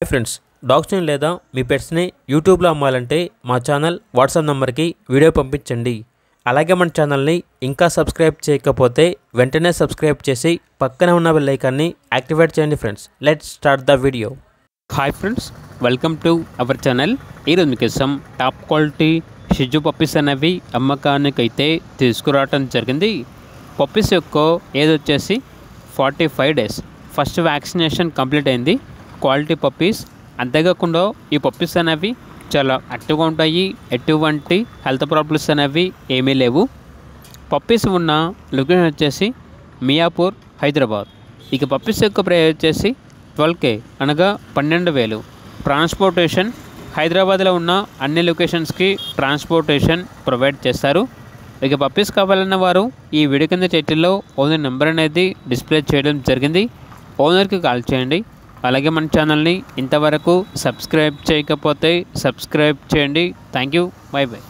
Friends, డాగ్స్ని లేదా మీ పెట్స్ని యూట్యూబ్లో అమ్మాలంటే మా ఛానల్ వాట్సాప్ నెంబర్కి వీడియో పంపించండి. అలాగే మన ఛానల్ని ఇంకా సబ్స్క్రైబ్ చేయకపోతే వెంటనే సబ్స్క్రైబ్ చేసి పక్కన ఉన్న బెల్ ఐకాన్ని యాక్టివేట్ చేయండి. Friends, let's start the video. Hi friends, welcome to our channel. ఈరోజు మీకోసం టాప్ క్వాలిటీ షిజు పప్పీస్ అనేవి అమ్మకానికైతే తీసుకురావటం జరిగింది. పప్పీస్ యొక్క ఏజ్ వచ్చేసి 45 days. ఫస్ట్ వ్యాక్సినేషన్ కంప్లీట్ అయింది. Quality puppies. అంతేకాకుండా ఈ పప్పీస్ అనేవి చాలా యాక్టివ్గా ఉంటాయి. ఎటువంటి హెల్త్ ప్రాబ్లమ్స్ అనేవి ఏమీ లేవు. పప్పీస్ ఉన్న లొకేషన్ వచ్చేసి మియాపూర్, హైదరాబాద్. ఇక పప్పీస్ యొక్క ప్రైస్ వచ్చేసి 12K అనగా 12,000. ట్రాన్స్పోర్టేషన్ హైదరాబాద్లో ఉన్న అన్ని లొకేషన్స్కి ట్రాన్స్పోర్టేషన్ ప్రొవైడ్ చేస్తారు. ఇక పప్పీస్ కావాలన్న వారు ఈ వీడియో కింద టైటిల్లో ఓనర్ నెంబర్ అనేది డిస్ప్లే చేయడం జరిగింది. ఓనర్కి కాల్ చేయండి. అలాగే మన ఛానల్ని ఇంతవరకు సబ్స్క్రైబ్ చేయకపోతే సబ్స్క్రైబ్ చేయండి. Thank you. By by.